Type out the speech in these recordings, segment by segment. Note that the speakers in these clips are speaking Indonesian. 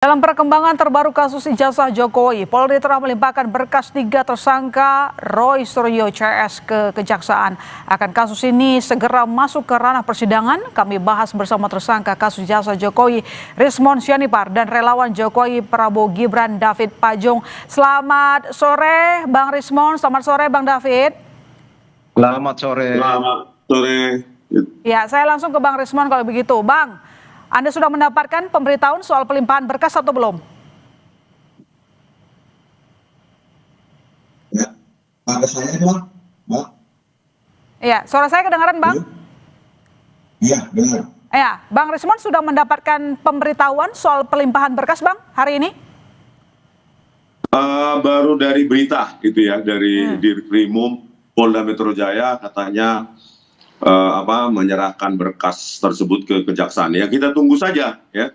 Dalam perkembangan terbaru kasus ijazah Jokowi, Polri telah melimpahkan berkas 3 tersangka Roy Suryo CS ke Kejaksaan. Akan kasus ini segera masuk ke ranah persidangan, kami bahas bersama tersangka kasus ijazah Jokowi, Rismon Sianipar, dan relawan Jokowi Prabowo Gibran David Pajong. Selamat sore Bang Rismon, selamat sore Bang David. Selamat sore. Selamat sore. Ya, saya langsung ke Bang Rismon kalau begitu. Bang, Anda sudah mendapatkan pemberitahuan soal pelimpahan berkas atau belum? Ya, ada saya Bang. Iya, suara saya kedengaran Bang? Iya, benar. Ya, Bang Rismon sudah mendapatkan pemberitahuan soal pelimpahan berkas Bang hari ini? Baru dari berita gitu ya, dari Dirkrimum Polda Metro Jaya katanya menyerahkan berkas tersebut ke Kejaksaan. Ya kita tunggu saja ya,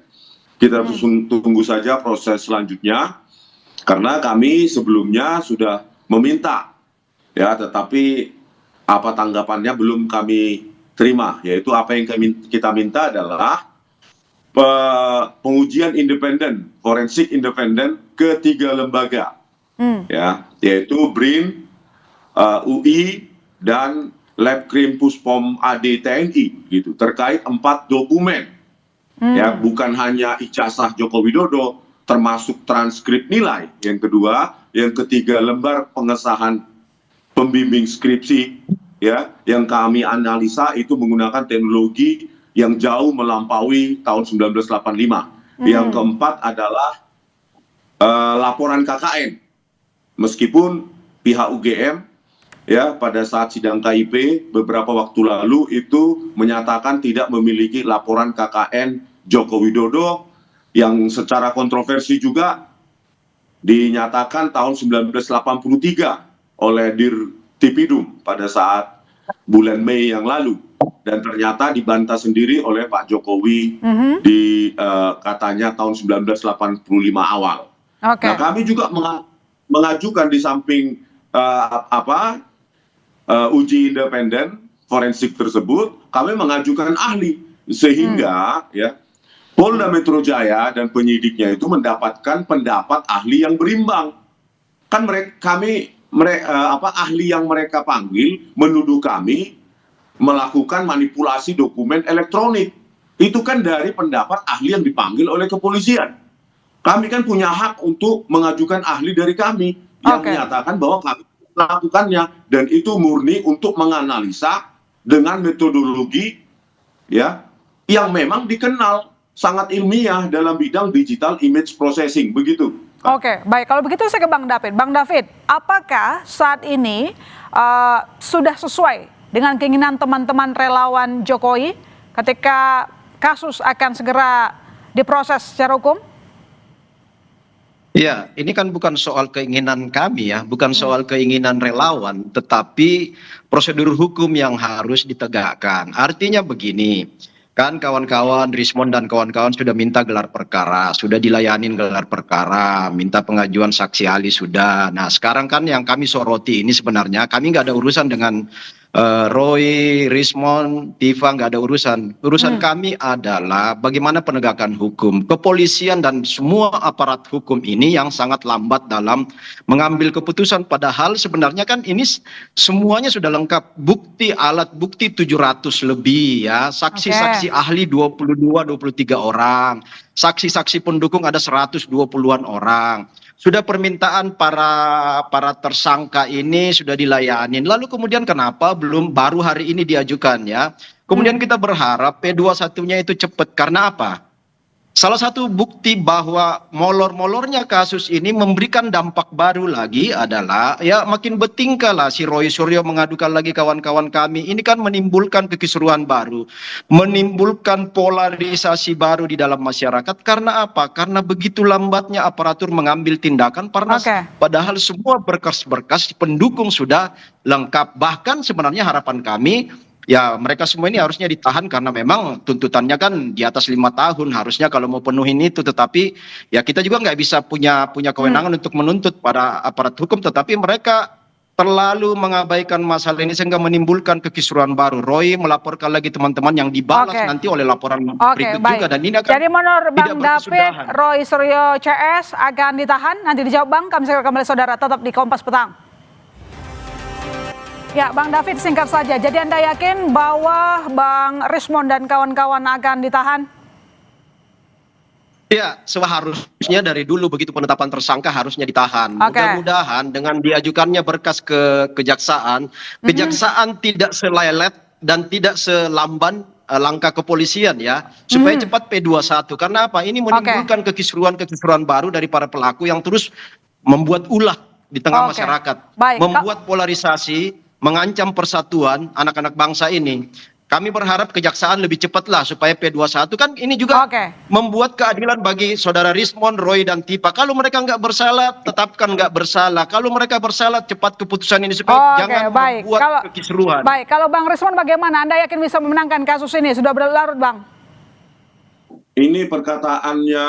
kita tunggu saja proses selanjutnya, karena kami sebelumnya sudah meminta ya, tetapi apa tanggapannya belum kami terima. Yaitu apa yang kita minta adalah pengujian independen, forensik independen ke 3 lembaga, ya, yaitu BRIN, UI, dan Labkrim Puspom AD TNI gitu, terkait 4 dokumen, ya, bukan hanya ijazah Joko Widodo, termasuk transkrip nilai. Yang kedua, yang ketiga lembar pengesahan pembimbing skripsi, ya, yang kami analisa itu menggunakan teknologi yang jauh melampaui tahun 1985. Yang keempat adalah laporan KKN, meskipun pihak UGM ya pada saat sidang KIP beberapa waktu lalu itu menyatakan tidak memiliki laporan KKN Joko Widodo, yang secara kontroversi juga dinyatakan tahun 1983 oleh Dirtipidum pada saat bulan Mei yang lalu, dan ternyata dibantah sendiri oleh Pak Jokowi di katanya tahun 1985 awal. Nah, kami juga mengajukan di samping uji independen forensik tersebut, kami mengajukan ahli, sehingga ya Polda Metro Jaya dan penyidiknya itu mendapatkan pendapat ahli yang berimbang. Kan ahli yang mereka panggil menuduh kami melakukan manipulasi dokumen elektronik. Itu kan dari pendapat ahli yang dipanggil oleh kepolisian. Kami kan punya hak untuk mengajukan ahli dari kami yang menyatakan bahwa kami melakukannya, dan itu murni untuk menganalisa dengan metodologi ya yang memang dikenal sangat ilmiah dalam bidang digital image processing, begitu. Oke, baik, kalau begitu saya ke Bang David. Bang David, apakah saat ini sudah sesuai dengan keinginan teman-teman relawan Jokowi ketika kasus akan segera diproses secara hukum? Ya, ini kan bukan soal keinginan kami ya, bukan soal keinginan relawan, tetapi prosedur hukum yang harus ditegakkan. Artinya begini, kan kawan-kawan Rismon dan kawan-kawan sudah minta gelar perkara, sudah dilayanin gelar perkara, minta pengajuan saksi ahli sudah. Nah, sekarang kan yang kami soroti ini sebenarnya kami nggak ada urusan dengan Roy, Rismon, Tifa, nggak ada urusan. Urusan kami adalah bagaimana penegakan hukum. Kepolisian dan semua aparat hukum ini yang sangat lambat dalam mengambil keputusan. Padahal sebenarnya kan ini semuanya sudah lengkap. Bukti, alat bukti 700 lebih ya. Saksi-saksi ahli 22-23 orang. Saksi-saksi pendukung ada 120-an orang. Sudah permintaan para tersangka ini sudah dilayanin. Lalu kemudian kenapa baru hari ini diajukan ya? Kemudian kita berharap P21-nya itu cepat. Karena apa? Salah satu bukti bahwa molor-molornya kasus ini memberikan dampak baru lagi adalah ya makin bertingkah lah si Roy Suryo mengadukan lagi kawan-kawan kami. Ini kan menimbulkan kekisruhan baru, menimbulkan polarisasi baru di dalam masyarakat. Karena apa? Karena begitu lambatnya aparatur mengambil tindakan, padahal semua berkas-berkas pendukung sudah lengkap. Bahkan sebenarnya harapan kami, ya mereka semua ini harusnya ditahan karena memang tuntutannya kan di atas 5 tahun harusnya kalau mau penuhin itu. Tetapi ya kita juga nggak bisa punya kewenangan untuk menuntut para aparat hukum, tetapi mereka terlalu mengabaikan masalah ini sehingga menimbulkan kekisruan baru. Roy melaporkan lagi teman-teman yang dibalas nanti oleh laporan berikut juga, dan ini akan jadi menurut Bang David, berkesudahan. Roy Suryo CS akan ditahan, nanti dijawab Bang, kami segera kembali saudara, tetap di Kompas Petang. Ya Bang David, singkat saja, jadi Anda yakin bahwa Bang Rismond dan kawan-kawan akan ditahan? Ya, seharusnya dari dulu begitu penetapan tersangka harusnya ditahan. Mudah-mudahan dengan diajukannya berkas ke kejaksaan, kejaksaan tidak selelet dan tidak selamban langkah kepolisian ya, supaya cepat P21. Karena apa? Ini menimbulkan kekisruan-kekisruan baru dari para pelaku yang terus membuat ulah di tengah masyarakat, membuat polarisasi, mengancam persatuan anak-anak bangsa ini. Kami berharap kejaksaan lebih cepatlah supaya P21 kan ini juga membuat keadilan bagi saudara Rismond, Roy dan Tipa. Kalau mereka nggak bersalah, tetapkan nggak bersalah. Kalau mereka bersalah, cepat keputusan ini supaya jangan membuat kekisruan. Baik, kalau Bang Rismond bagaimana? Anda yakin bisa memenangkan kasus ini? Sudah berlarut, Bang? Ini perkataannya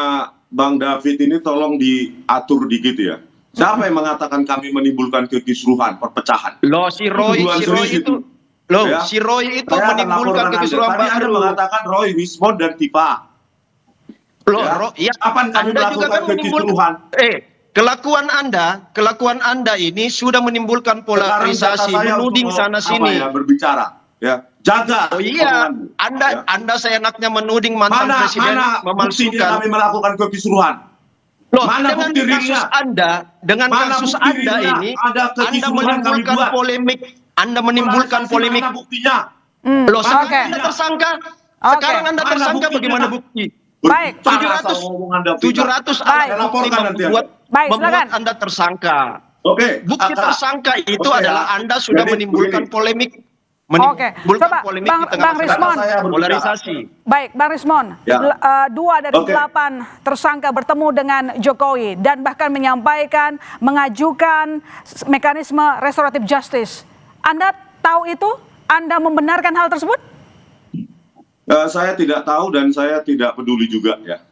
Bang David ini tolong diatur dikit ya. Siapa yang mengatakan kami menimbulkan kekisruhan, perpecahan? Loh, si Roy itu. Loh, ya? Si Roy itu menimbulkan kekisruan baru. Anda mengatakan Roy, Rismond, dan Tipa. Loh, ya, kapan kami melakukan kekisruhan? Kelakuan Anda ini sudah menimbulkan polarisasi, menuding sana sini. Berbicara, ya, jaga. Oh iya, Anda seenaknya menuding mantan presiden memalsukan. Kami melakukan kekisruhan. Loh, dengan kasus Anda ini, Anda menimbulkan polemik. Anda menimbulkan polemik. Mana buktinya? Loh, sekarang Anda tersangka. Sekarang Anda tersangka, bagaimana bukti? Baik. 700 alat bukti membuat Anda tersangka. Bukti tersangka itu adalah Anda sudah menimbulkan polemik. Coba Bang Rismond, polarisasi. Baik, Bang Rismond, 2 dari 8 tersangka bertemu dengan Jokowi dan bahkan mengajukan mekanisme restoratif justice. Anda tahu itu? Anda membenarkan hal tersebut? Saya tidak tahu dan saya tidak peduli juga ya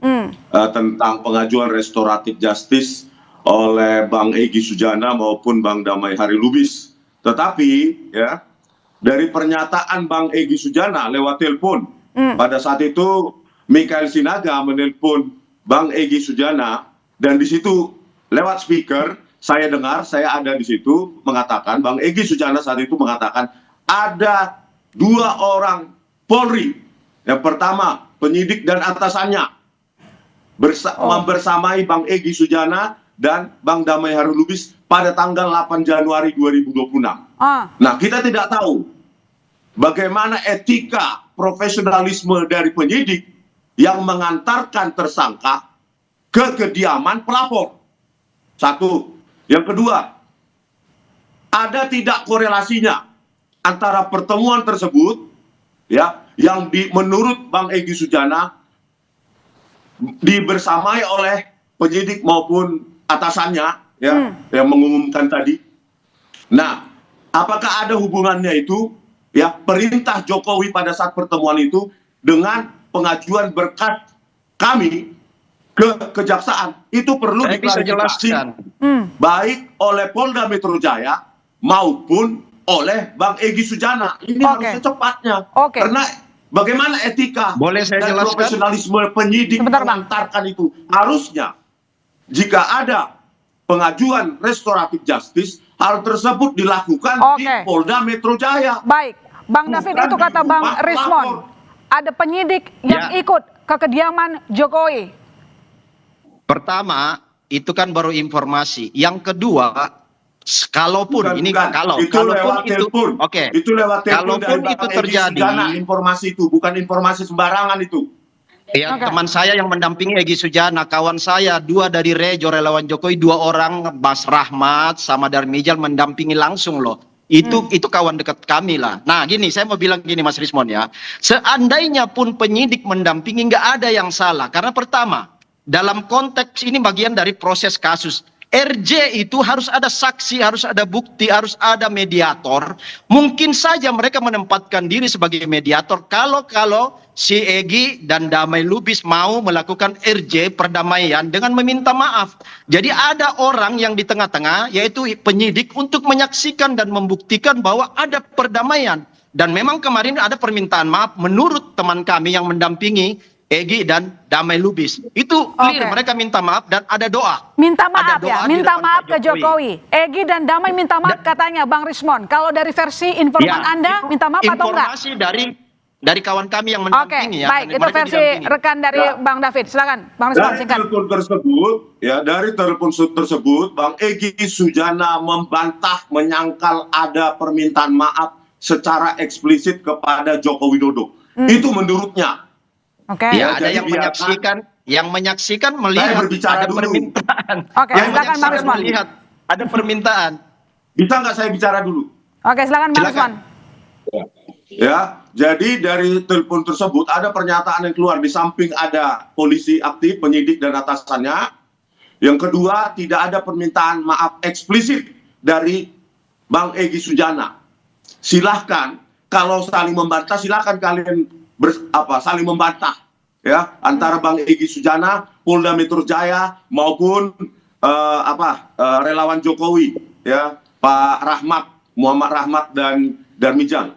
tentang pengajuan restoratif justice oleh Bang Egy Sujana maupun Bang Damai Hari Lubis. Tetapi ya, dari pernyataan Bang Egy Sujana lewat telepon, pada saat itu Mikael Sinaga menelpon Bang Egy Sujana, dan di situ lewat speaker saya dengar, saya ada di situ, mengatakan Bang Egy Sujana saat itu mengatakan ada 2 orang Polri. Yang pertama penyidik dan atasannya membersamai Bang Egy Sujana dan Bang Damai Hari Lubis pada tanggal 8 Januari 2026. Nah, kita tidak tahu bagaimana etika profesionalisme dari penyidik yang mengantarkan tersangka ke kediaman pelapor. Satu. Yang kedua, ada tidak korelasinya antara pertemuan tersebut ya, yang menurut Bang Egy Sujana dibersamai oleh penyidik maupun atasannya ya, yang mengumumkan tadi. Nah, apakah ada hubungannya itu ya, perintah Jokowi pada saat pertemuan itu dengan pengajuan berkas kami ke kejaksaan? Itu perlu diklarifikasi baik oleh Polda Metro Jaya maupun oleh Bang Egy Sujana. Ini harus secepatnya. Karena bagaimana etika dan profesionalisme penyidik mengantarkan itu? Harusnya jika ada pengajuan restoratif justice, hal tersebut dilakukan di Polda Metro Jaya. Baik, Bang David, itu kata Bang Rismond. Ada penyidik yang ikut ke kediaman Jokowi. Pertama, itu kan baru informasi. Yang kedua, kalaupun bukan, ini bukan. kalaupun itu itu lewat telepon, kalaupun itu terjadi, informasi itu bukan informasi sembarangan itu. Ya, teman saya yang mendampingi Egy Sujana, kawan saya 2 dari Rejo relawan Jokowi, 2 orang, Mas Rahmat sama Darmijal mendampingi langsung loh. Itu kawan dekat kami lah. Nah gini, saya mau bilang gini Mas Rismond ya, seandainya pun penyidik mendampingi, nggak ada yang salah. Karena pertama, dalam konteks ini bagian dari proses kasus. RJ itu harus ada saksi, harus ada bukti, harus ada mediator. Mungkin saja mereka menempatkan diri sebagai mediator kalau si Egy dan Damai Lubis mau melakukan RJ perdamaian dengan meminta maaf. Jadi ada orang yang di tengah-tengah, yaitu penyidik, untuk menyaksikan dan membuktikan bahwa ada perdamaian. Dan memang kemarin ada permintaan maaf menurut teman kami yang mendampingi Egy dan Damai Lubis. Itu clear, mereka minta maaf dan ada doa. Minta maaf doa ya, minta maaf ke Jokowi. Egy dan Damai minta maaf katanya Bang Rismon. Kalau dari versi informan Anda, minta maaf atau enggak? Informasi dari kawan kami yang mendampingi ya. Baik, itu versi rekan dari Bang David. Silakan, Bang Rismon, dari singkat. telepon tersebut, dari telepon tersebut, Bang Egy Sujana membantah, menyangkal ada permintaan maaf secara eksplisit kepada Joko Widodo. Itu menurutnya. Ya, ada yang menyaksikan melihat ada permintaan. Yang silakan Bang Rismon. Melihat ada permintaan. Bisa nggak saya bicara dulu? Silakan Bang Rismon. Ya, jadi dari telepon tersebut ada pernyataan yang keluar, di samping ada polisi aktif, penyidik dan atasannya. Yang kedua, tidak ada permintaan maaf eksplisit dari Bang Egy Sujana. Silahkan, kalau saling membantah, silahkan kalian saling membantah ya, antara Bang Egy Sujana, Polda Metro Jaya maupun relawan Jokowi ya, Pak Rahmat, Muhammad Rahmat dan Darmijang.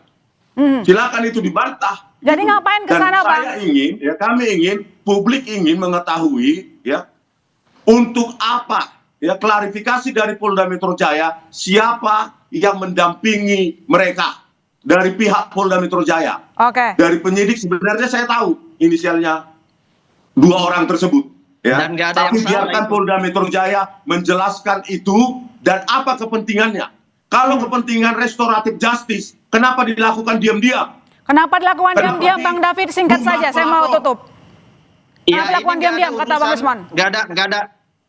Silakan itu dibantah. Jadi ngapain ke sana, Bang? Kami ingin, publik ingin mengetahui ya, untuk apa ya klarifikasi dari Polda Metro Jaya, siapa yang mendampingi mereka dari pihak Polda Metro Jaya. Dari penyidik sebenarnya saya tahu inisialnya 2 orang tersebut ya. Dan tapi biarkan Polda Metro Jaya menjelaskan itu dan apa kepentingannya. Kalau kepentingan restoratif justice, kenapa dilakukan diam-diam? Kenapa dilakukan diam-diam, Bang David? Singkat saja, saya mau tutup. Kenapa dilakukan diam-diam, kata Bang Rismon?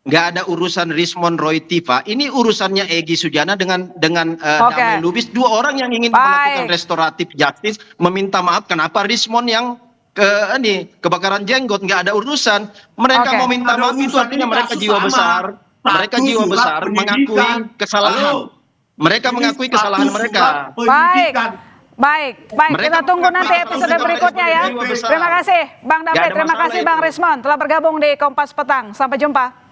Nggak ada urusan Rismon Roy Tifa. Ini urusannya Egy Sujana dengan Damai Lubis, 2 orang yang ingin melakukan restoratif justice, meminta maaf. Kenapa Rismon yang kebakaran jenggot? Nggak ada urusan. Mereka mau minta maaf itu artinya mereka jiwa besar. Mereka jiwa besar mengakui kesalahan. Mereka mengakui kesalahan mereka. Baik. Kita tunggu nanti episode berikutnya ya. Terima kasih Bang David, terima kasih Bang Rismon telah bergabung di Kompas Petang. Sampai jumpa.